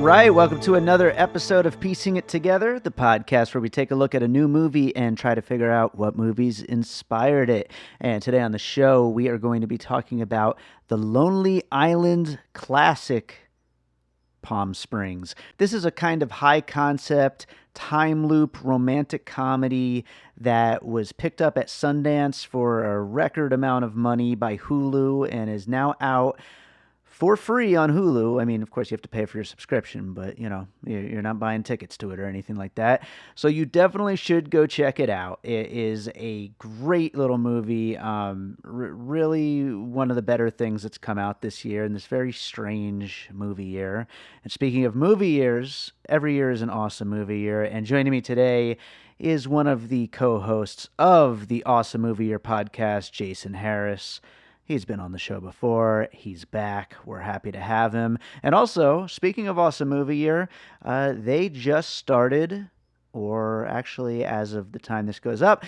right, welcome to another episode of Piecing It Together, the podcast where we take a look at a new movie and try to figure out what movies inspired it. And today on the show, we are going to be talking about the Lonely Island classic, Palm Springs. This is a kind of high concept, time loop romantic comedy that was picked up at Sundance for a record amount of money by Hulu and is now out for free on Hulu. I mean, of course, you have to pay for your subscription, but, you know, you're not buying tickets to it or anything like that. So you definitely should go check it out. It is a great little movie. Really one of the better things that's come out this year in this very strange movie year. And speaking of movie years, every year is an awesome movie year. And joining me today is one of the co-hosts of the Awesome Movie Year podcast, Jason Harris. He's been on the show before. He's back. We're happy to have him. And also, speaking of Awesome Movie Year, they just started, or actually, as of the time this goes up,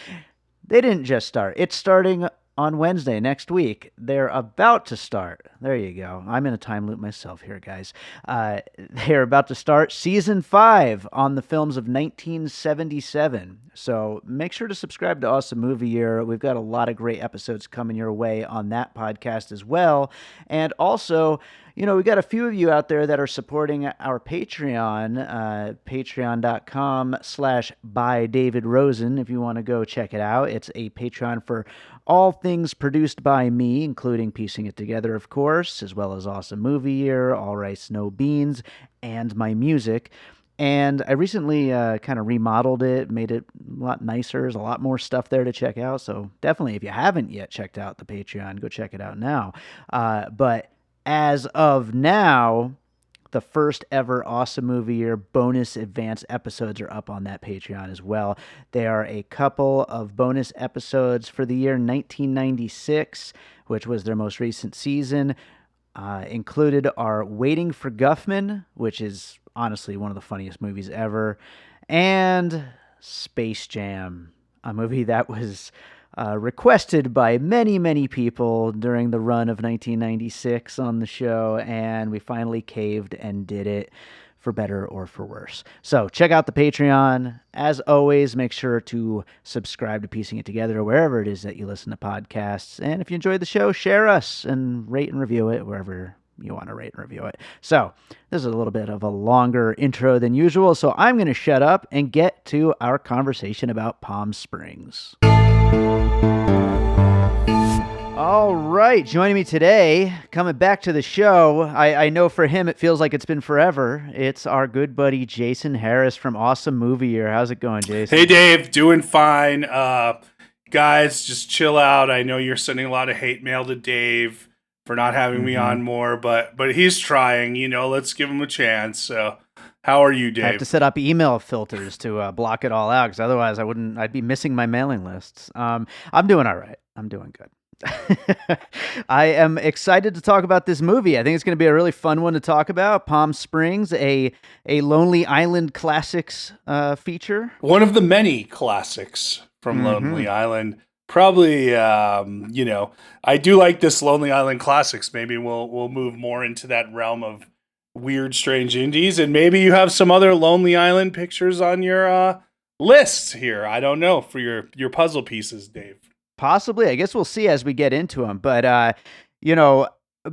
they didn't just start. It's starting on Wednesday next week. They're about to start. There you go. I'm in a time loop myself here, guys. They're about to start season 5 on the films of 1977. So make sure to subscribe to Awesome Movie Year. We've got a lot of great episodes coming your way on that podcast as well. And also, you know, we got a few of you out there that are supporting our Patreon, patreon.com/bydavidrosen, if you want to go check it out. It's a Patreon for all things produced by me, including Piecing It Together, of course, as well as Awesome Movie Year, All Rice, No Beans, and my music. And I recently kind of remodeled it, made it a lot nicer. There's a lot more stuff there to check out. So definitely, if you haven't yet checked out the Patreon, go check it out now. But as of now, the first ever Awesome Movie Year bonus advance episodes are up on that Patreon as well. There are a couple of bonus episodes for the year 1996, which was their most recent season. Included are Waiting for Guffman, which is honestly one of the funniest movies ever, and Space Jam, a movie that was requested by many, many people during the run of 1996 on the show, and we finally caved and did it, for better or for worse. So check out the Patreon. As always, make sure to subscribe to Piecing It Together wherever it is that you listen to podcasts. And if you enjoyed the show, share us and rate and review it wherever you want to rate and review it. So this is a little bit of a longer intro than usual, so I'm going to shut up and get to our conversation about Palm Springs. All right, joining me today, coming back to the show, I know for him it feels like it's been forever. It's our good buddy Jason Harris from Awesome Movie Year. How's it going, Jason? Hey, Dave. Doing fine. Guys, just chill out. I know you're sending a lot of hate mail to Dave for not having me on more, but he's trying. You know, let's give him a chance. So, how are you, Dave? I have to set up email filters to block it all out, because otherwise I'd be missing my mailing lists. I'm doing all right. I'm doing good. I am excited to talk about this movie. I think it's going to be a really fun one to talk about. Palm Springs, a Lonely Island classics feature. One of the many classics from Lonely Island. Probably, you know, I do like this Lonely Island classics. Maybe we'll move more into that realm of weird, strange indies, and maybe you have some other Lonely Island pictures on your list here. I don't know, for your puzzle pieces, Dave. Possibly. I guess we'll see as we get into them. But, you know,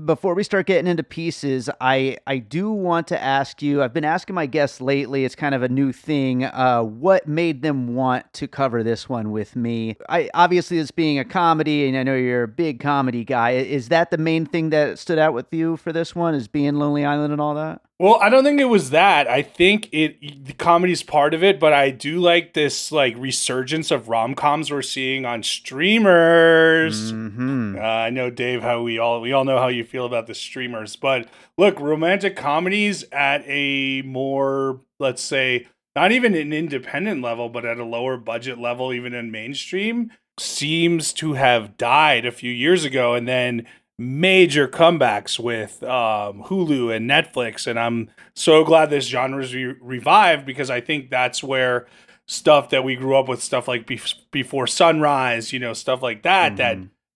before we start getting into pieces, I do want to ask you, I've been asking my guests lately, it's kind of a new thing, what made them want to cover this one with me? Obviously, this being a comedy, and I know you're a big comedy guy, is that the main thing that stood out with you for this one, is being Lonely Island and all that? Well, I don't think it was that. I think the comedy's part of it, but I do like this like resurgence of rom-coms we're seeing on streamers. I know, Dave, how we all know how you feel about the streamers, but look, romantic comedies at a more, let's say, not even an independent level, but at a lower budget level, even in mainstream, seems to have died a few years ago, and then major comebacks with Hulu and Netflix, and I'm so glad this genre's revived, because I think that's where stuff that we grew up with, stuff like Before Sunrise, you know, stuff like that,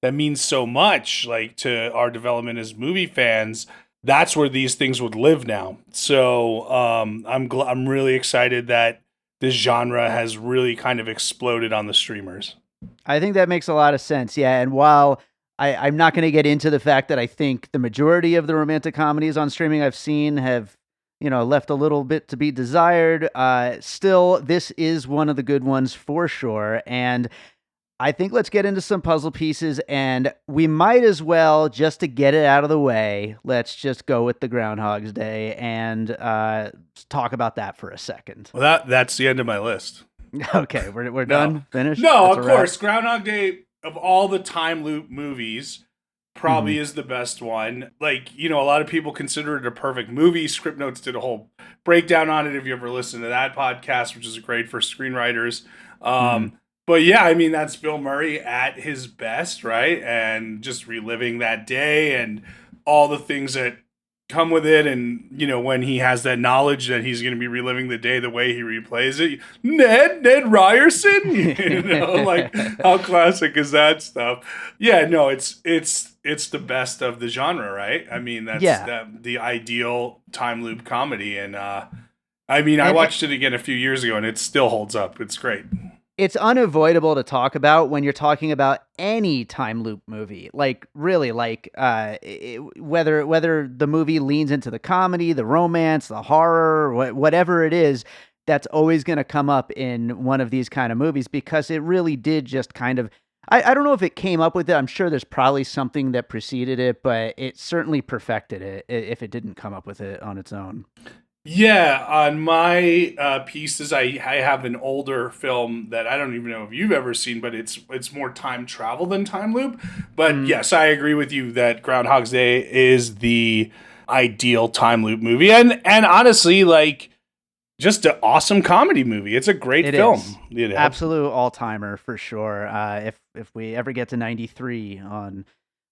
that means so much, like, to our development as movie fans. that's where these things would live now. So I'm really excited that this genre has really kind of exploded on the streamers. I think that makes a lot of sense. Yeah. And while I'm not going to get into the fact that I think the majority of the romantic comedies on streaming I've seen have, left a little bit to be desired, still, this is one of the good ones for sure. And I think let's get into some puzzle pieces, and we might as well, just to get it out of the way, let's just go with the Groundhog's Day and talk about that for a second. Well, that's the end of my list. Okay, we're done? Finished? No, That's of a wrap? course. Groundhog Day, of all the time loop movies, probably is the best one. Like, a lot of people consider it a perfect movie. Script Notes did a whole breakdown on it if you ever listened to that podcast, which is great for screenwriters. But yeah, I mean, that's Bill Murray at his best, right? And just reliving that day and all the things that come with it. And, when he has that knowledge that he's going to be reliving the day the way he replays it. Ned Ryerson, like how classic is that stuff? Yeah, no, it's the best of the genre, right? I mean, that's the ideal time loop comedy. And I watched it again a few years ago and it still holds up. It's great. It's unavoidable to talk about when you're talking about any time loop movie. Like, really, whether the movie leans into the comedy, the romance, the horror, whatever it is, that's always going to come up in one of these kind of movies, because it really did just kind of, I don't know if it came up with it. I'm sure there's probably something that preceded it, but it certainly perfected it if it didn't come up with it on its own. Yeah, on my pieces, I have an older film that I don't even know if you've ever seen, but it's more time travel than time loop. But yes, I agree with you that Groundhog's Day is the ideal time loop movie, and honestly, like, just an awesome comedy movie. It's a great film. Absolute all timer for sure. If we ever get to 93 on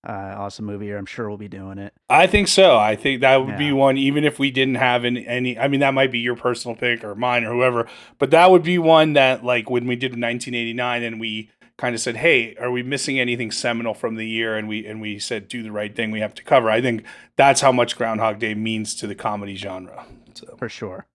Awesome Movie Year, I'm sure we'll be doing it. I think so. I think that would be one, even if we didn't have any, I mean, that might be your personal pick or mine or whoever, but that would be one that, like, when we did in 1989 and we kind of said, hey, are we missing anything seminal from the year? And we said, do the right thing, we have to cover. I think that's how much Groundhog Day means to the comedy genre. So. For sure.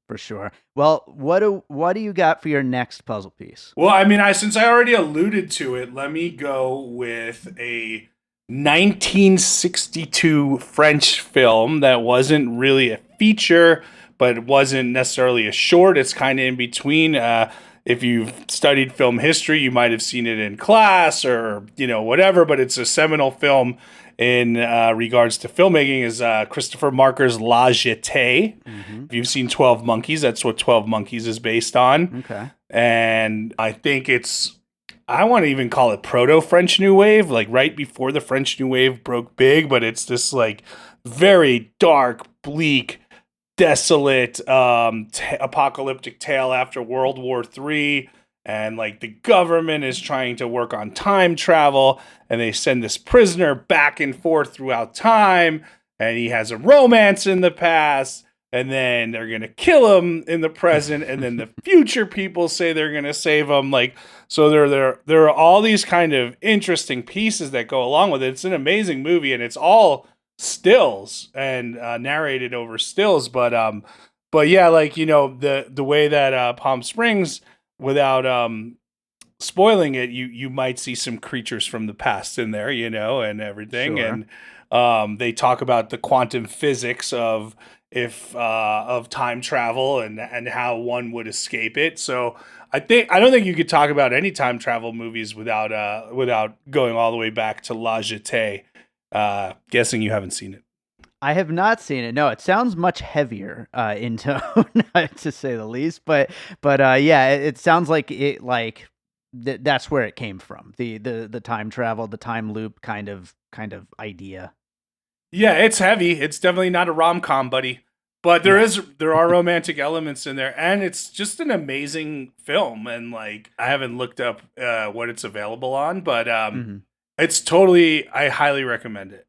Well, what do you got for your next puzzle piece? Well, I mean, since I already alluded to it, let me go with a 1962 French film that wasn't really a feature, but it wasn't necessarily a short. It's kind of in between. If you've studied film history, you might have seen it in class or, whatever, but it's a seminal film in regards to filmmaking, is Christopher Marker's La Jetée. If you've seen 12 Monkeys, that's what 12 Monkeys is based on. Okay. And I think I want to even call it proto-French New Wave, like right before the French New Wave broke big, but it's this like very dark, bleak, desolate, apocalyptic tale after World War III. And like the government is trying to work on time travel, and they send this prisoner back and forth throughout time, and he has a romance in the past. And then they're going to kill him in the present. And then the future people say they're going to save him. Like, so there are all these kind of interesting pieces that go along with it. It's an amazing movie, and it's all stills and narrated over stills. But yeah, like, the way that Palm Springs, without spoiling it, you might see some creatures from the past in there, and everything. Sure. And they talk about the quantum physics of time travel and how one would escape it. So I don't think you could talk about any time travel movies without going all the way back to La Jetée. Guessing you haven't seen it. I have not seen it. No, it sounds much heavier in tone, to say the least. But yeah, it sounds like it that's where it came from. The time travel, the time loop kind of idea. Yeah, it's heavy. It's definitely not a rom-com, buddy. But there are romantic elements in there, and it's just an amazing film. And like, I haven't looked up what it's available on, but it's totally, I highly recommend it.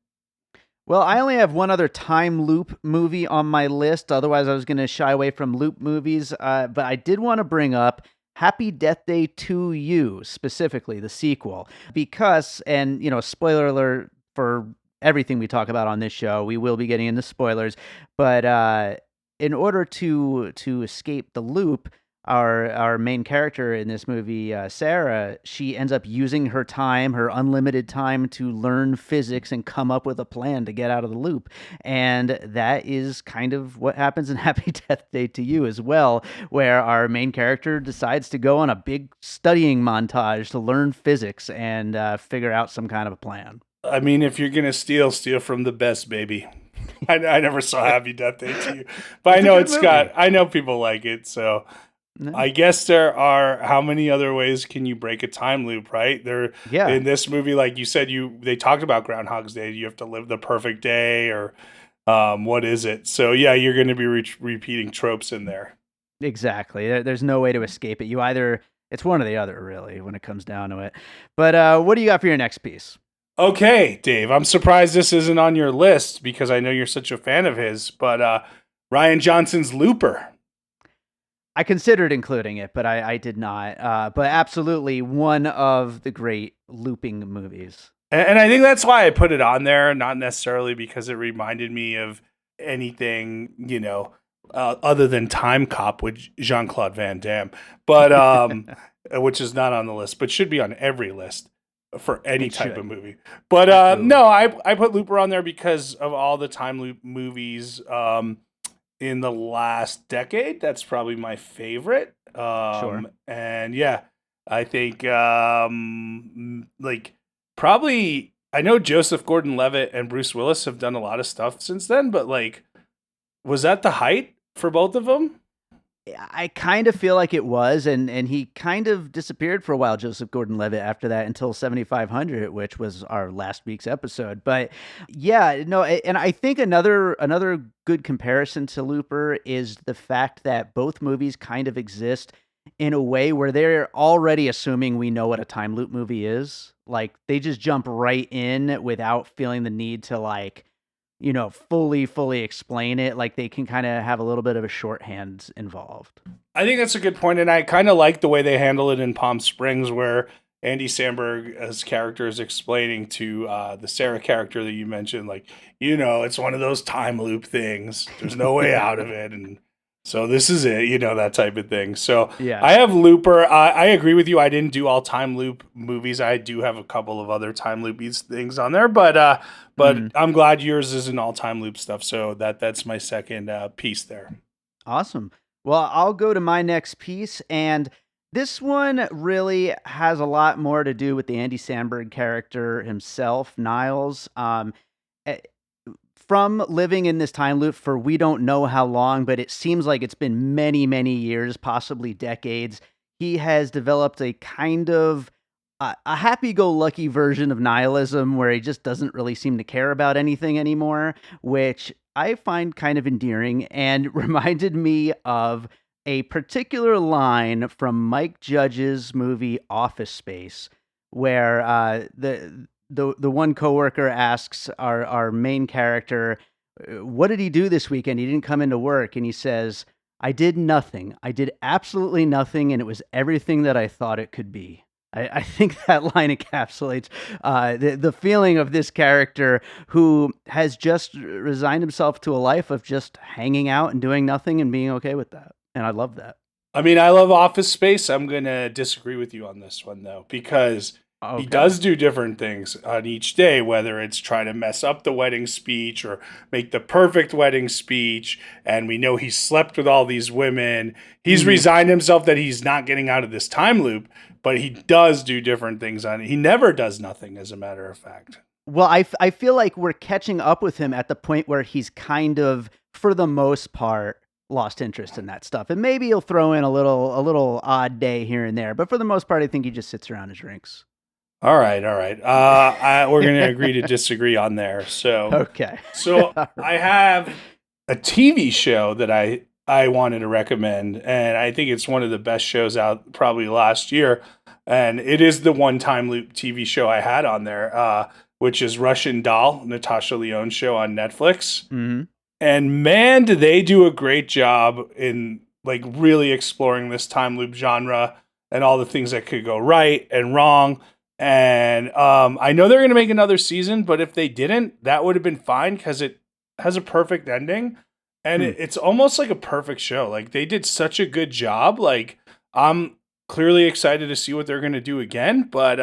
Well, I only have one other time loop movie on my list. Otherwise, I was going to shy away from loop movies. But I did want to bring up Happy Death Day to You, specifically the sequel, because, and spoiler alert for everything we talk about on this show. We will be getting into spoilers, but in order to escape the loop, our main character in this movie, Sarah, she ends up using her time, her unlimited time, to learn physics and come up with a plan to get out of the loop. And that is kind of what happens in Happy Death Day to You as well, where our main character decides to go on a big studying montage to learn physics and figure out some kind of a plan. I mean, if you're gonna steal from the best, baby. I never saw Happy Death Day to You, but I know I know people like it, so No. I guess there are, how many other ways can you break a time loop, right? In this movie, like you said, they talked about Groundhog's Day. You have to live the perfect day, or what is it? So yeah, you're going to be repeating tropes in there. Exactly. There's no way to escape it. It's one or the other, really, when it comes down to it. But what do you got for your next piece? Okay, Dave, I'm surprised this isn't on your list because I know you're such a fan of his, but Rian Johnson's Looper. I considered including it, but I did not. But absolutely one of the great looping movies. And I think that's why I put it on there, not necessarily because it reminded me of anything, other than Time Cop with Jean-Claude Van Damme, but which is not on the list, but should be on every list for any type of movie. But no, I put Looper on there because of all the time loop movies in the last decade. That's probably my favorite. Sure. And yeah, I think probably, I know Joseph Gordon-Levitt and Bruce Willis have done a lot of stuff since then, but was that the height for both of them? I kind of feel like it was, and he kind of disappeared for a while, Joseph Gordon-Levitt, after that until 7500, which was our last week's episode. But yeah, no, and I think another good comparison to Looper is the fact that both movies kind of exist in a way where they're already assuming we know what a time loop movie is. Like, they just jump right in without feeling the need to fully explain it. Like, they can kind of have a little bit of a shorthand involved. I think that's a good point, and I kind of like the way they handle it in Palm Springs, where Andy Samberg as character is explaining to the Sarah character that you mentioned, it's one of those time loop things. There's no way out of it, and so this is it, that type of thing. So yeah. I have Looper. I agree with you. I didn't do all time loop movies. I do have a couple of other time loop things on there, but I'm glad yours isn't all time loop stuff. So that's my second piece there. Awesome. Well, I'll go to my next piece, and this one really has a lot more to do with the Andy Samberg character himself, Niles. From living in this time loop for we don't know how long, but it seems like it's been many, many years, possibly decades, he has developed a kind of a happy-go-lucky version of nihilism where he just doesn't really seem to care about anything anymore, which I find kind of endearing and reminded me of a particular line from Mike Judge's movie Office Space, where the one coworker asks our main character, what did he do this weekend? He didn't come into work. And he says, I did nothing. I did absolutely nothing. And it was everything that I thought it could be. I think that line encapsulates the feeling of this character who has just resigned himself to a life of just hanging out and doing nothing and being okay with that. And I love that. I mean, I love Office Space. I'm going to disagree with you on this one, though, because he does do different things on each day, whether it's trying to mess up the wedding speech or make the perfect wedding speech. And we know he slept with all these women. He's resigned himself that he's not getting out of this time loop, but he does do different things on it. He never does nothing, as a matter of fact. Well, I feel like we're catching up with him at the point where he's kind of, for the most part, lost interest in that stuff. And maybe he'll throw in a little odd day here and there. But for the most part, I think he just sits around and drinks. All right. We're going to agree to disagree on there. So, okay. So I have a TV show that I wanted to recommend, and I think it's one of the best shows out probably last year. And it is the one time loop TV show I had on there, which is Russian Doll, Natasha Lyonne's show on Netflix. Mm-hmm. And man, did they do a great job in really exploring this time loop genre and all the things that could go right and wrong. And I know they're going to make another season, but if they didn't, that would have been fine because it has a perfect ending. And it's almost like a perfect show. Like, they did such a good job. Like, I'm clearly excited to see what they're going to do again. But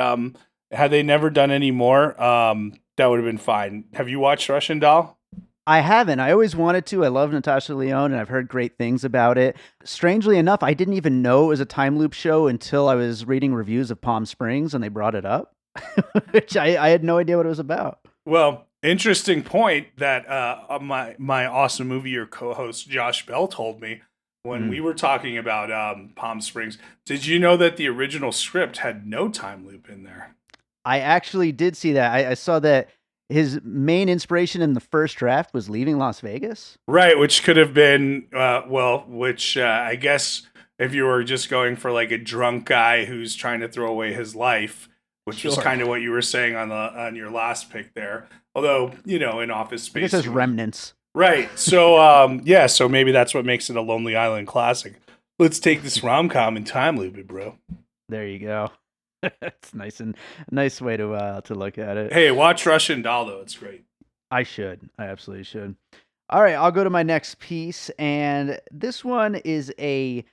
had they never done any more, that would have been fine. Have you watched Russian Doll? I haven't. I always wanted to. I love Natasha Lyonne, and I've heard great things about it. Strangely enough, I didn't even know it was a time loop show until I was reading reviews of Palm Springs, and they brought it up, which I had no idea what it was about. Well, interesting point that my awesome movie your co-host Josh Bell told me when we were talking about Palm Springs. Did you know that the original script had no time loop in there? I actually did see that. I saw that his main inspiration in the first draft was leaving Las Vegas. Right, which could have been, I guess if you were just going for like a drunk guy who's trying to throw away his life, which was kind of what you were saying on your last pick there. Although, in Office Space, I guess there's remnants. Right. So, so maybe that's what makes it a Lonely Island classic. Let's take this rom-com and time loop it, bro. There you go. It's nice way to look at it. Hey, watch Russian Doll though; it's great. I should. I absolutely should. All right, I'll go to my next piece, and this one is a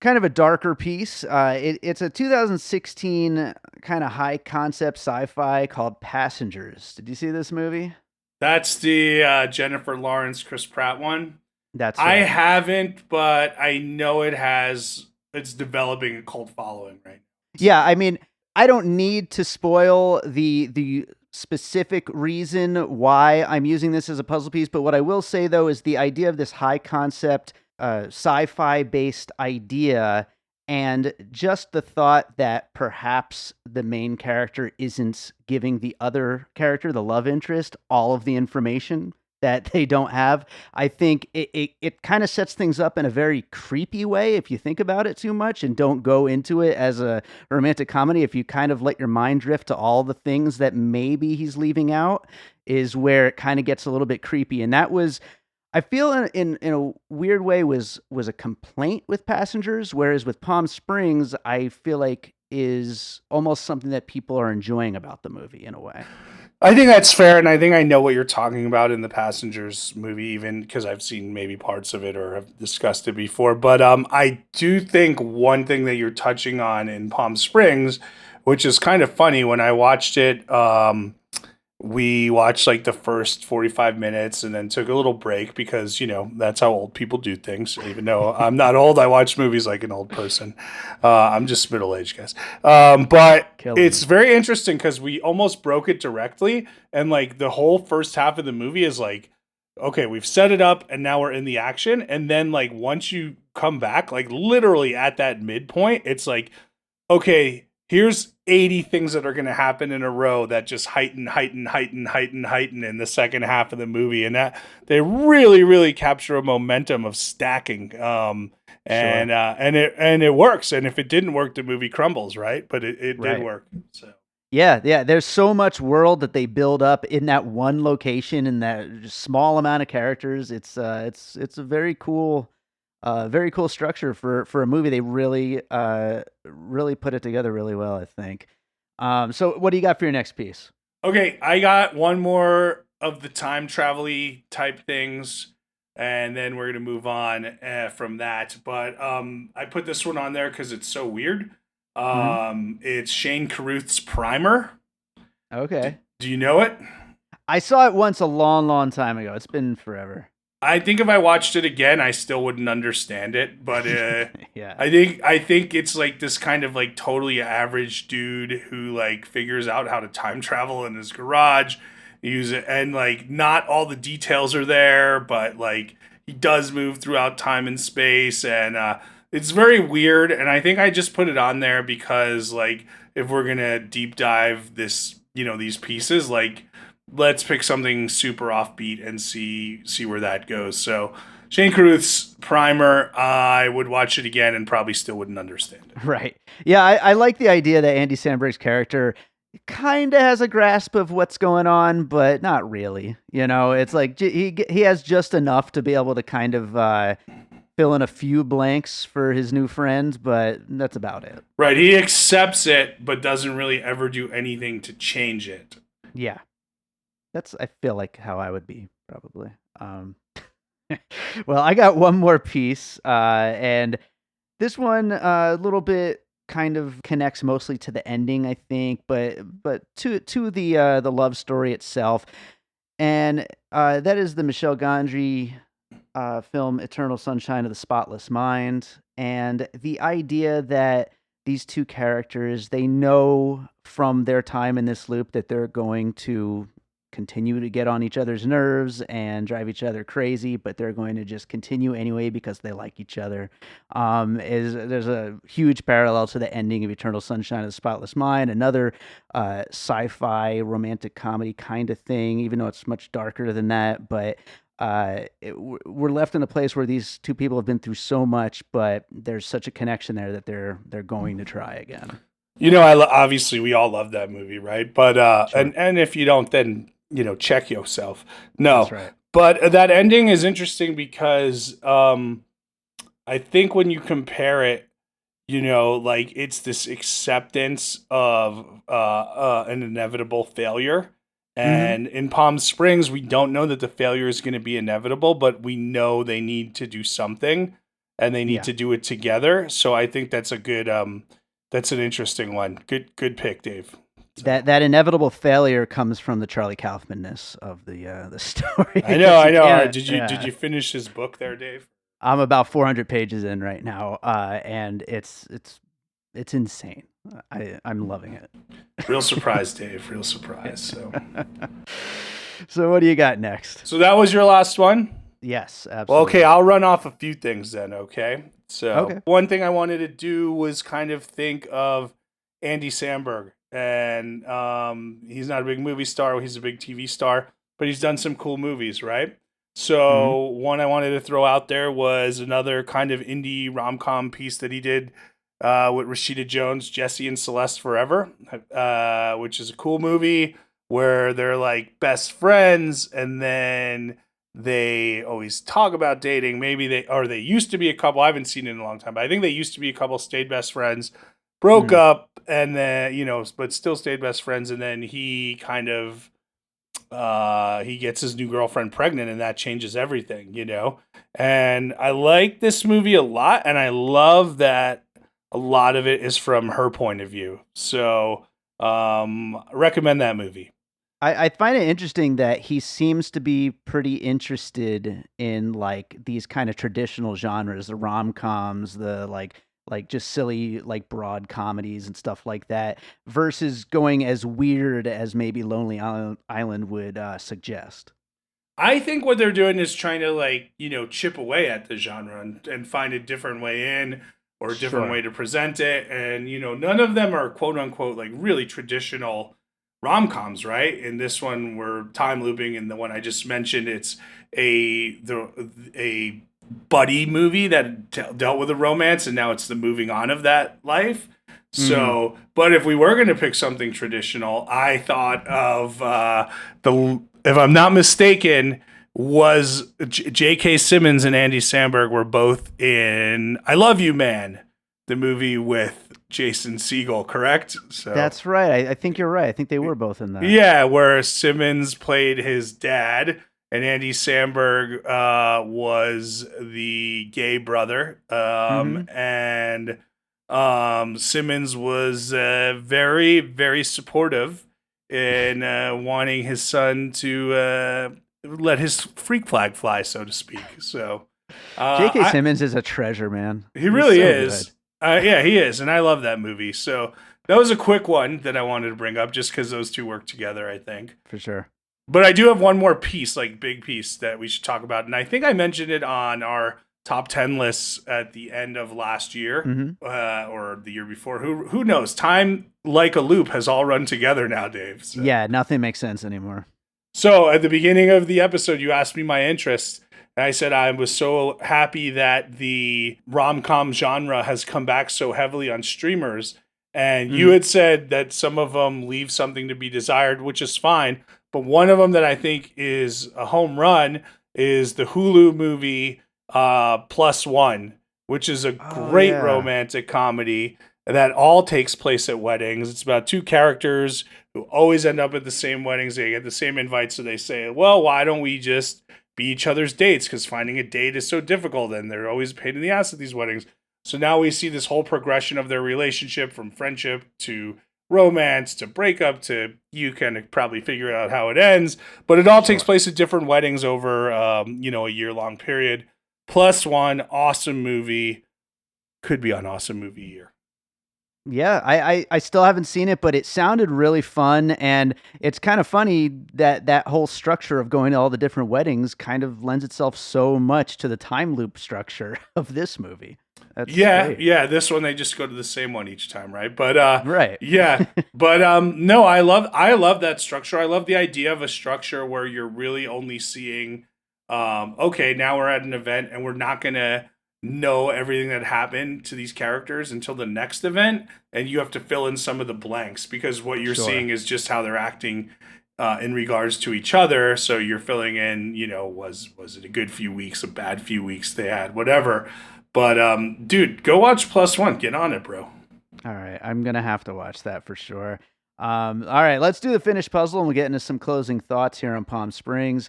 kind of a darker piece. It's a 2016 kind of high concept sci-fi called Passengers. Did you see this movie? That's the Jennifer Lawrence, Chris Pratt one. That's right. I haven't, but I know it's developing a cult following right now. Yeah, I mean, I don't need to spoil the specific reason why I'm using this as a puzzle piece, but what I will say, though, is the idea of this high concept sci-fi based idea and just the thought that perhaps the main character isn't giving the other character, the love interest, all of the information that they don't have. I think it kind of sets things up in a very creepy way if you think about it too much and don't go into it as a romantic comedy. If you kind of let your mind drift to all the things that maybe he's leaving out, is where it kind of gets a little bit creepy. And that was, I feel in a weird way, was a complaint with Passengers, whereas with Palm Springs, I feel like is almost something that people are enjoying about the movie in a way. I think that's fair, and I think I know what you're talking about in the Passengers movie, even because I've seen maybe parts of it or have discussed it before. But I do think one thing that you're touching on in Palm Springs, which is kind of funny, when I watched it, we watched like the first 45 minutes and then took a little break because, that's how old people do things. Even though I'm not old, I watch movies like an old person. I'm just middle-aged, guys. But it's very interesting because we almost broke it directly. And like the whole first half of the movie is like, okay, we've set it up and now we're in the action. And then like once you come back, like literally at that midpoint, it's like, okay, here's 80 things that are going to happen in a row that just heighten in the second half of the movie. And that they really, really capture a momentum of stacking. And it works. And if it didn't work, the movie crumbles, right? But it did work. So. Yeah. There's so much world that they build up in that one location and that small amount of characters. It's a very cool structure for a movie. They really put it together really well, I think. So what do you got for your next piece? Okay, I got one more of the time travel-y type things, and then we're going to move on from that. But I put this one on there because it's so weird. It's Shane Carruth's Primer. Okay. Do you know it? I saw it once a long, long time ago. It's been forever. I think if I watched it again, I still wouldn't understand it. But yeah, I think it's like this kind of like totally average dude who like figures out how to time travel in his garage, use it, and like not all the details are there, but like he does move throughout time and space, and it's very weird. And I think I just put it on there because like if we're gonna deep dive this, these pieces, like, let's pick something super offbeat and see where that goes. So Shane Carruth's Primer, I would watch it again and probably still wouldn't understand it. Right. Yeah, I like the idea that Andy Samberg's character kind of has a grasp of what's going on, but not really. It's like he has just enough to be able to kind of fill in a few blanks for his new friend, but that's about it. Right. He accepts it, but doesn't really ever do anything to change it. Yeah. That's, I feel like, how I would be, probably. Well, I got one more piece, and this one a little bit kind of connects mostly to the ending, I think, but to the love story itself, and that is the Michel Gondry film Eternal Sunshine of the Spotless Mind, and the idea that these two characters, they know from their time in this loop that they're going to continue to get on each other's nerves and drive each other crazy, but they're going to just continue anyway because they like each other. There's a huge parallel to the ending of Eternal Sunshine of the Spotless Mind, another sci-fi romantic comedy kind of thing, even though it's much darker than that. But we're left in a place where these two people have been through so much, but there's such a connection there that they're going to try again. You know, obviously we all love that movie, right? But Sure. and if you don't, then check yourself. No, That's right. But that ending is interesting because I think when you compare it, like it's this acceptance of an inevitable failure. And in Palm Springs, we don't know that the failure is going to be inevitable, but we know they need to do something and they need to do it together. So I think that's a good, that's an interesting one. Good pick, Dave. So. That inevitable failure comes from the Charlie Kaufman-ness of the story. I know. Did you finish his book there, Dave? I'm about 400 pages in right now, and it's insane. I'm loving it. Real surprise, Dave. Real surprise. So what do you got next? So that was your last one? Yes, absolutely. Well, okay, I'll run off a few things then, okay? So one thing I wanted to do was kind of think of Andy Samberg. And he's not a big movie star. He's a big TV star, but he's done some cool movies, right? So one I wanted to throw out there was another kind of indie rom-com piece that he did with Rashida Jones, Jesse and Celeste Forever, which is a cool movie where they're like best friends and then they always talk about dating. Maybe they used to be a couple. I haven't seen it in a long time, but I think they used to be a couple, stayed best friends, broke up, and then, but still stayed best friends. And then he kind of, he gets his new girlfriend pregnant and that changes everything, And I like this movie a lot. And I love that a lot of it is from her point of view. So, recommend that movie. I find it interesting that he seems to be pretty interested in like these kind of traditional genres, the rom-coms, the like just silly, like broad comedies and stuff like that, versus going as weird as maybe Lonely Island would suggest. I think what they're doing is trying to chip away at the genre and find a different way in or a different way to present it. And, none of them are quote unquote, like really traditional rom-coms, right? In this one, we're time looping. And the one I just mentioned, it's a buddy movie that dealt with a romance, and now it's the moving on of that life. So, but if we were going to pick something traditional, I thought of if I'm not mistaken, was J.K. Simmons and Andy Samberg were both in I Love You, Man, the movie with Jason Segel, correct? So that's right. I think you're right. I think they were both in that. Yeah, where Simmons played his dad. And Andy Samberg was the gay brother. And Simmons was very, very supportive in wanting his son to let his freak flag fly, so to speak. So J.K. Simmons is a treasure, man. He really is. Yeah, he is. And I love that movie. So that was a quick one that I wanted to bring up just because those two work together, I think. For sure. But I do have one more piece, like big piece, that we should talk about. And I think I mentioned it on our top 10 lists at the end of last year or the year before. Who knows? Time, like a loop, has all run together now, Dave. So. Yeah, nothing makes sense anymore. So at the beginning of the episode, you asked me my interests. And I said I was so happy that the rom-com genre has come back so heavily on streamers. And you had said that some of them leave something to be desired, which is fine. But one of them that I think is a home run is the Hulu movie Plus One, which is a Oh great yeah. romantic comedy that all takes place at weddings. It's about two characters who always end up at the same weddings. They get the same invites, so they say, well, why don't we just be each other's dates? Because finding a date is so difficult, and they're always a pain in the ass at these weddings. So now we see this whole progression of their relationship from friendship to romance to breakup to you can probably figure out how it ends. But it all takes Sure. place at different weddings over, a year-long period. Plus One, awesome movie. Could be on Awesome Movie Year. Yeah, I still haven't seen it, but it sounded really fun, and it's kind of funny that that whole structure of going to all the different weddings kind of lends itself so much to the time loop structure of this movie. That's Yeah, great. yeah. This one they just go to the same one each time, right? But Right. yeah. But no, I love that structure. I love the idea of a structure where you're really only seeing okay, now we're at an event and we're not gonna know everything that happened to these characters until the next event, and you have to fill in some of the blanks because what you're Sure. seeing is just how they're acting in regards to each other. So you're filling in, was it a good few weeks, a bad few weeks they had, whatever. But dude, go watch Plus One. Get on it, bro. All right, I'm gonna have to watch that for sure. All right, let's do the finished puzzle, and we'll get into some closing thoughts here on Palm Springs.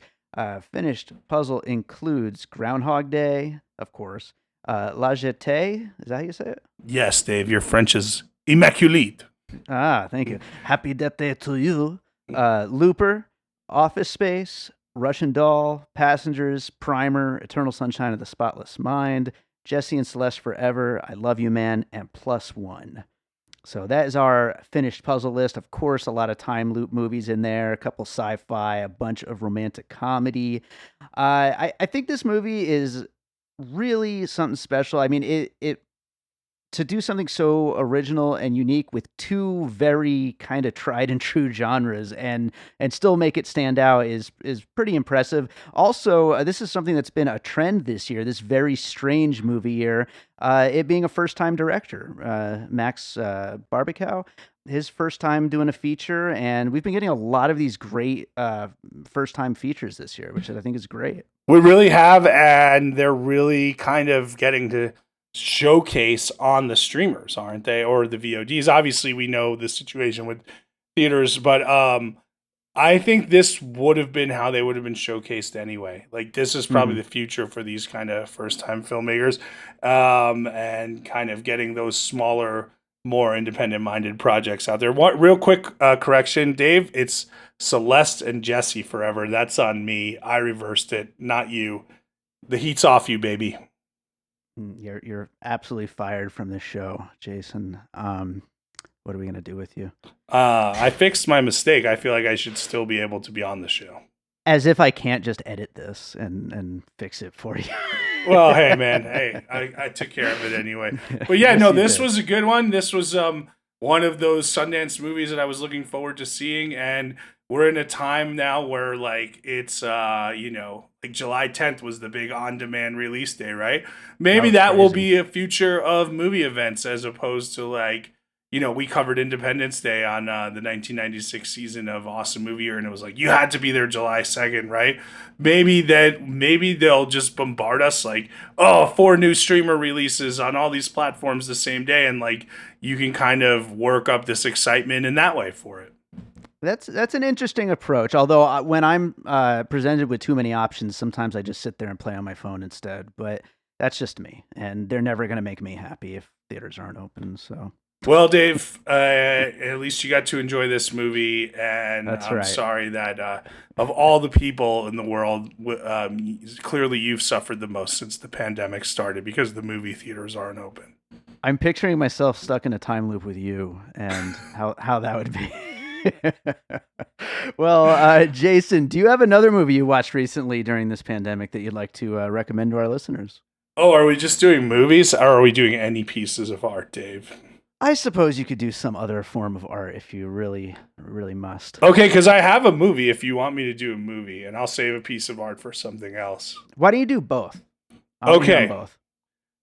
Finished puzzle includes Groundhog Day, of course. La Jetée, is that how you say it? Yes, Dave, your French is immaculate. Ah, thank you. Happy Death Day to you. Looper, Office Space, Russian Doll, Passengers, Primer, Eternal Sunshine of the Spotless Mind, Jesse and Celeste Forever, I Love You Man, and Plus One. So that is our finished puzzle list. Of course, a lot of time loop movies in there, a couple sci-fi, a bunch of romantic comedy. I think this movie is really something special. I mean, it to do something so original and unique with two very kind of tried and true genres and still make it stand out is pretty impressive. Also, this is something that's been a trend this year, this very strange movie year, it being a first-time director, Max Barbakow, his first time doing a feature, and we've been getting a lot of these great first-time features this year, which I think is great. We really have, and they're really kind of getting to showcase on the streamers, aren't they? Or the VODs. Obviously, we know the situation with theaters, but I think this would have been how they would have been showcased anyway. Like this is probably Mhm. the future for these kind of first time filmmakers, and kind of getting those smaller, more independent minded projects out there. What real quick correction, Dave? It's Celeste and Jesse Forever. That's on me. I reversed it, not you. The heat's off you, baby. You're absolutely fired from this show, Jason. What are we gonna do with you? I fixed my mistake. I feel like I should still be able to be on the show. As if I can't just edit this and fix it for you. Well, hey man, hey, I took care of it anyway. But yeah, Yes, no, you this did. was a good one. This was one of those Sundance movies that I was looking forward to seeing, and we're in a time now where like it's like July 10th was the big on-demand release day, right? That Maybe was that will crazy. be a future of movie events as opposed to like we covered Independence Day on the 1996 season of Awesome Movie Year, and it was like you had to be there July 2nd, right? Maybe they'll just bombard us like, oh, 4 new streamer releases on all these platforms the same day, and like you can kind of work up this excitement in that way for it. That's an interesting approach. Although when I'm presented with too many options, sometimes I just sit there and play on my phone instead. But that's just me, and they're never gonna make me happy if theaters aren't open. So Well, Dave, at least you got to enjoy this movie, and that's I'm right. sorry that of all the people in the world, clearly you've suffered the most since the pandemic started because the movie theaters aren't open. I'm picturing myself stuck in a time loop with you, and how that would be. Well, Jason, do you have another movie you watched recently during this pandemic that you'd like to recommend to our listeners? Oh, are we just doing movies, or are we doing any pieces of art, Dave? I suppose you could do some other form of art if you really, really must. Okay, because I have a movie if you want me to do a movie, and I'll save a piece of art for something else. Why don't you do both? I'll be on Okay. both.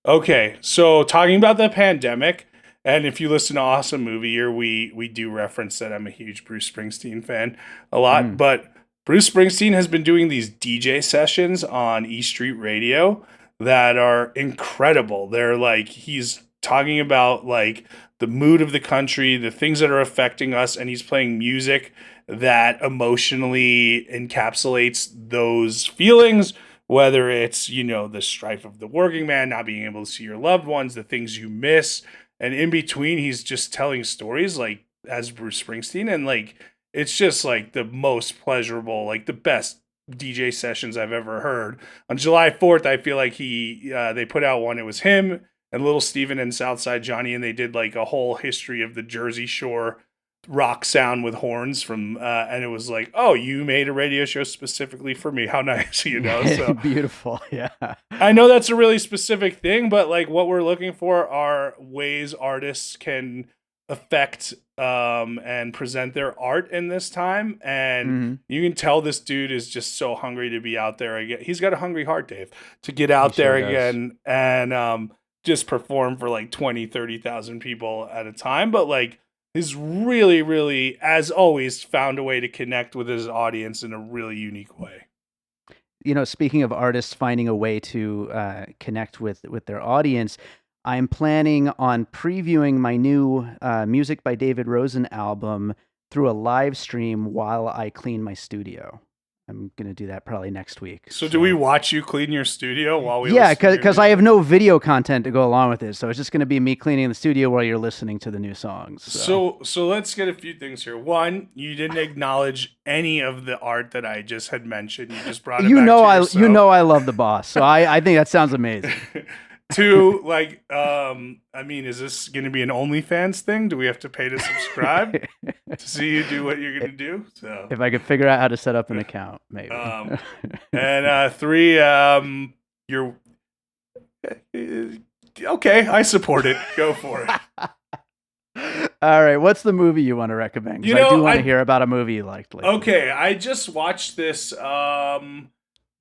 Okay, so talking about the pandemic, and if you listen to Awesome Movie Year, we do reference that I'm a huge Bruce Springsteen fan a lot, Mm. but Bruce Springsteen has been doing these DJ sessions on E Street Radio that are incredible. They're like, he's talking about like the mood of the country, the things that are affecting us, and he's playing music that emotionally encapsulates those feelings, whether it's, the strife of the working man, not being able to see your loved ones, the things you miss. And in between, he's just telling stories like as Bruce Springsteen. And like, it's just like the most pleasurable, like the best DJ sessions I've ever heard. On July 4th, I feel like they put out one. It was him and Little Steven and Southside Johnny, and they did like a whole history of the Jersey Shore rock sound with horns from, and it was like, oh, you made a radio show specifically for me. How nice, So beautiful, yeah. I know that's a really specific thing, but like what we're looking for are ways artists can affect and present their art in this time. And you can tell this dude is just so hungry to be out there again. He's got a hungry heart, Dave, to get out there again and just perform for like 20, 30,000 people at a time. But like, he's really, really, as always, found a way to connect with his audience in a really unique way. Speaking of artists finding a way to connect with their audience, I'm planning on previewing my new Music by David Rosen album through a live stream while I clean my studio. I'm going to do that probably next week. So do we watch you clean your studio while we Yeah, because I have no video content to go along with it. So it's just going to be me cleaning the studio while you're listening to the new songs. So let's get a few things here. One, you didn't acknowledge any of the art that I just had mentioned. You just brought it back to yourself. I love the boss. So I think that sounds amazing. Two, like, is this going to be an OnlyFans thing? Do we have to pay to subscribe to see you do what you're going to do? So, if I could figure out how to set up an account, maybe. And three, you're okay. I support it. Go for it. All right, what's the movie you want to recommend? I do want to hear about a movie you liked lately. Okay, I just watched this.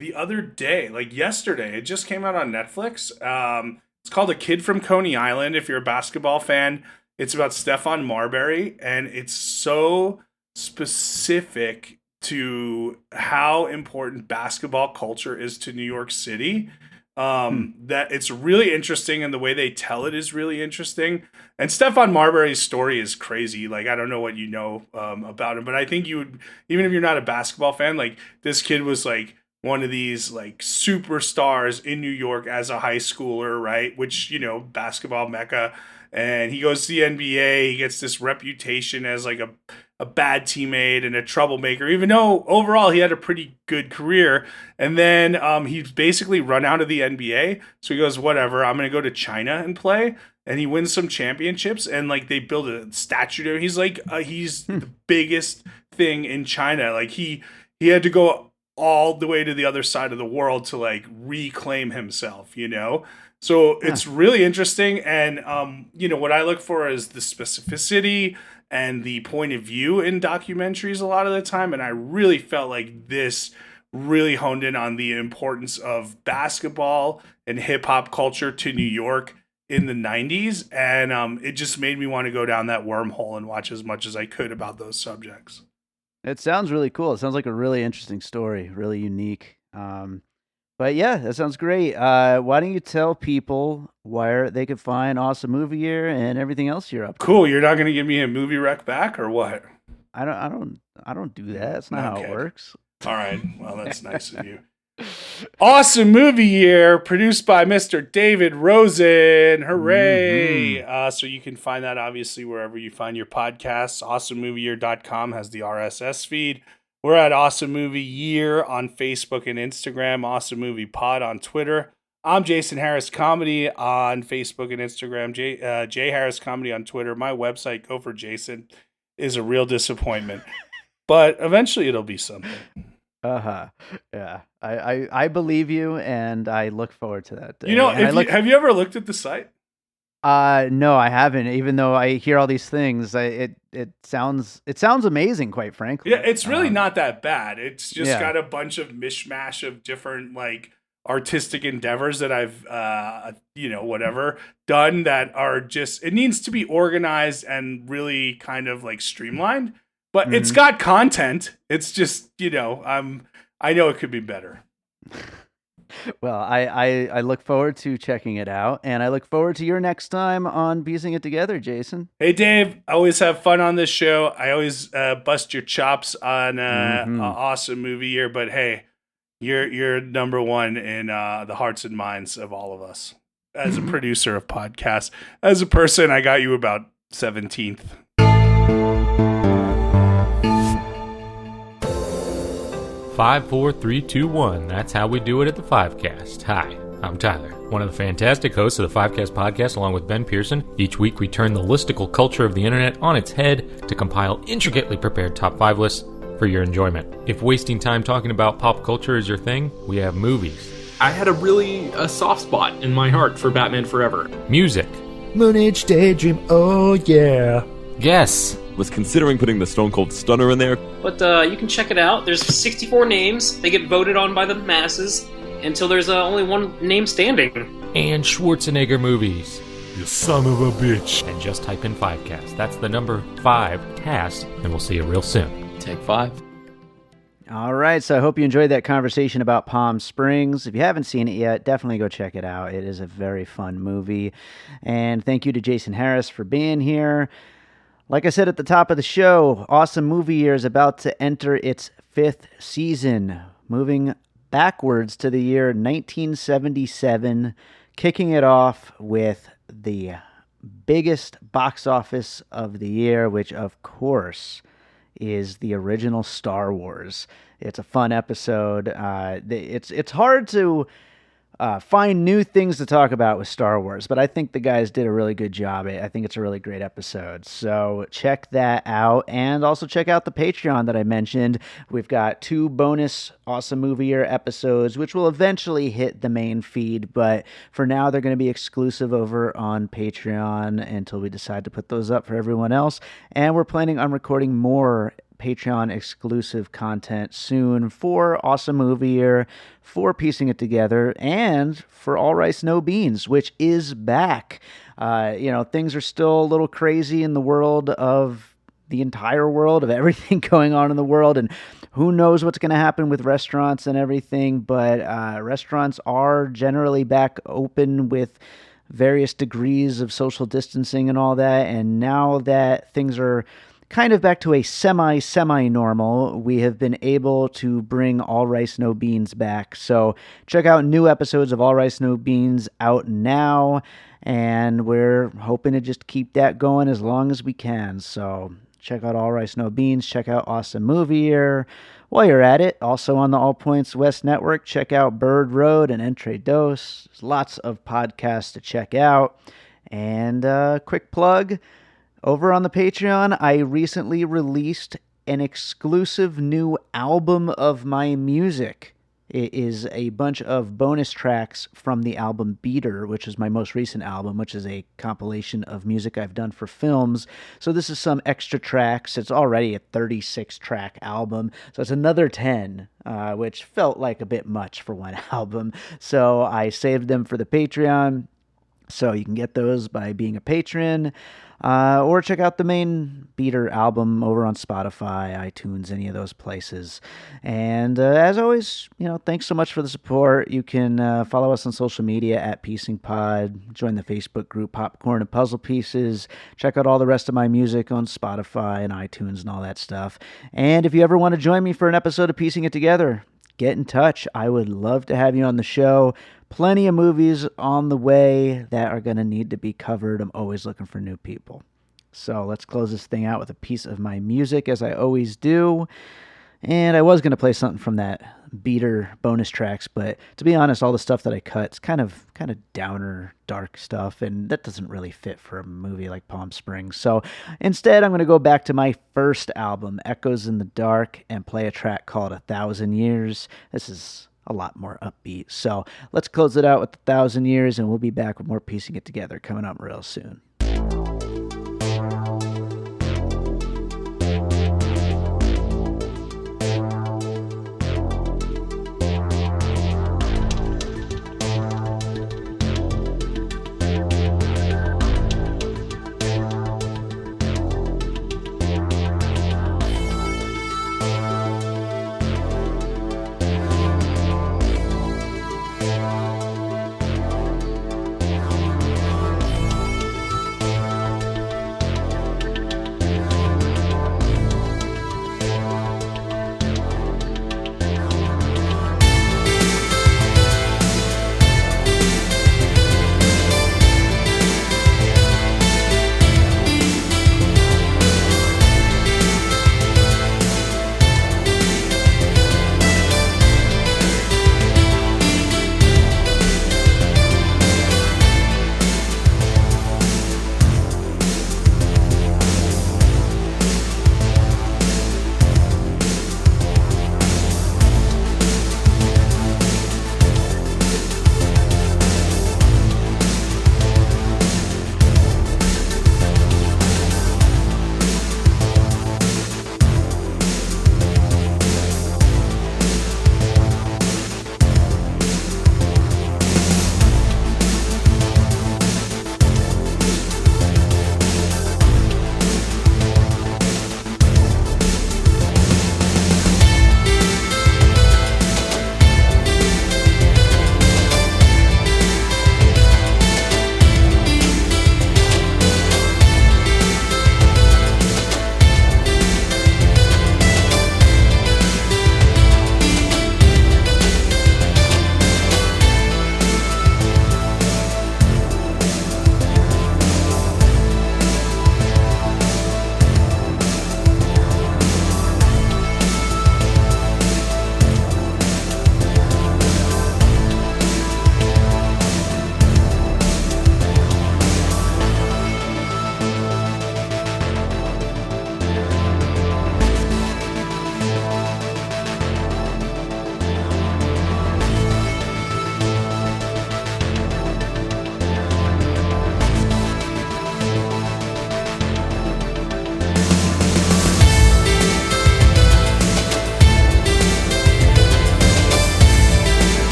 The other day, like yesterday, it just came out on Netflix. It's called A Kid from Coney Island. If you're a basketball fan, it's about Stephon Marbury, and it's so specific to how important basketball culture is to New York City. That it's really interesting, and the way they tell it is really interesting. And Stephon Marbury's story is crazy. Like, I don't know what you know about him, but I think you would, even if you're not a basketball fan, like this kid was like one of these like superstars in New York as a high schooler, right? Which, basketball mecca. And he goes to the NBA. He gets this reputation as like a bad teammate and a troublemaker, even though overall he had a pretty good career. And then he's basically run out of the NBA. So he goes, whatever, I'm going to go to China and play. And he wins some championships, and like they build a statue to him. He's like, he's the biggest thing in China. Like he had to go all the way to the other side of the world to like reclaim himself, So it's really interesting. And, what I look for is the specificity and the point of view in documentaries a lot of the time. And I really felt like this really honed in on the importance of basketball and hip hop culture to New York in the 90s. And it just made me want to go down that wormhole and watch as much as I could about those subjects. It sounds really cool. It sounds like a really interesting story, really unique. But yeah, that sounds great. Why don't you tell people where they could find Awesome Movie Year and everything else you're up to? Cool. You're not going to give me a movie rec back or what? I don't do that. That's not how it works. All right. Well, that's nice of you. Awesome Movie Year, produced by Mr. David Rosen. Hooray! So you can find that obviously wherever you find your podcasts. AwesomeMovieYear.com has the RSS feed. We're at Awesome Movie Year on Facebook and Instagram. Awesome Movie Pod on Twitter. I'm Jason Harris Comedy on Facebook and Instagram. J Harris Comedy on Twitter. My website, Go For Jason, is a real disappointment, but eventually it'll be something. Yeah. I believe you, and I look forward to that day. Have you ever looked at the site? No, I haven't. Even though I hear all these things, it sounds amazing, quite frankly. Yeah, it's really not that bad. It's just got a bunch of mishmash of different like artistic endeavors that I've done that are just, it needs to be organized and really kind of like streamlined. But it's got content. It's just, I know it could be better. Well, I look forward to checking it out, and I look forward to your next time on piecing it together, Jason. Hey, Dave, I always have fun on this show. I always bust your chops on an awesome movie year, but hey, you're number one in the hearts and minds of all of us. As a producer of podcasts, as a person, I got you about 17th. 5, 4, 3, 2, 1. That's how we do it at the Fivecast. Hi, I'm Tyler, one of the fantastic hosts of the Fivecast podcast, along with Ben Pearson. Each week, we turn the listicle culture of the internet on its head to compile intricately prepared top 5 lists for your enjoyment. If wasting time talking about pop culture is your thing, we have movies. I had a soft spot in my heart for Batman Forever. Music. Moon Age Daydream, oh yeah. Yes. Was considering putting the Stone Cold Stunner in there. But you can check it out. There's 64 names. They get voted on by the masses until there's only one name standing. And Schwarzenegger movies. You son of a bitch. And just type in Fivecast. That's the number 5 cast, and we'll see you real soon. Take 5. All right, so I hope you enjoyed that conversation about Palm Springs. If you haven't seen it yet, definitely go check it out. It is a very fun movie. And thank you to Jason Harris for being here. Like I said at the top of the show, Awesome Movie Year is about to enter its 5th season, moving backwards to the year 1977, kicking it off with the biggest box office of the year, which of course is the original Star Wars. It's a fun episode. It's hard to find new things to talk about with Star Wars, but I think the guys did a really good job. I think it's a really great episode. So check that out, and also check out the Patreon that I mentioned. We've got 2 bonus Awesome Movie Year episodes, which will eventually hit the main feed, but for now they're going to be exclusive over on Patreon until we decide to put those up for everyone else. And we're planning on recording more Patreon exclusive content soon for Awesome Movie Year, for Piecing It Together, and for All Rice No Beans, which is back. Things are still a little crazy in the world of the entire world, of everything going on in the world, and who knows what's going to happen with restaurants and everything, but restaurants are generally back open with various degrees of social distancing and all that, and now that things are kind of back to a semi-normal, we have been able to bring All Rice No Beans back. So check out new episodes of All Rice No Beans out now, and we're hoping to just keep that going as long as we can. So check out All Rice No Beans, check out Awesome Movie Year. While you're at it, also on the All Points West Network, check out Bird Road and Entre Dos. There's lots of podcasts to check out. And quick plug, over on the Patreon, I recently released an exclusive new album of my music. It is a bunch of bonus tracks from the album Beater, which is my most recent album, which is a compilation of music I've done for films. So this is some extra tracks. It's already a 36-track album, so it's another 10, which felt like a bit much for one album. So I saved them for the Patreon. So you can get those by being a patron, or check out the main Beater album over on Spotify, iTunes, any of those places. And as always, thanks so much for the support. You can follow us on social media at Piecing Pod, join the Facebook group Popcorn and Puzzle Pieces, check out all the rest of my music on Spotify and iTunes and all that stuff. And if you ever want to join me for an episode of Piecing It Together, get in touch. I would love to have you on the show. Plenty of movies on the way that are going to need to be covered. I'm always looking for new people. So let's close this thing out with a piece of my music, as I always do. And I was going to play something from that Beater bonus tracks, but to be honest, all the stuff that I cut is kind of downer, dark stuff, and that doesn't really fit for a movie like Palm Springs. So instead, I'm going to go back to my first album, Echoes in the Dark, and play a track called 1,000 Years. This is a lot more upbeat. So let's close it out with 1,000 Years, and we'll be back with more Piecing It Together coming up real soon.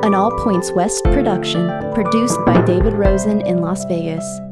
an All Points West production, produced by David Rosen in Las Vegas.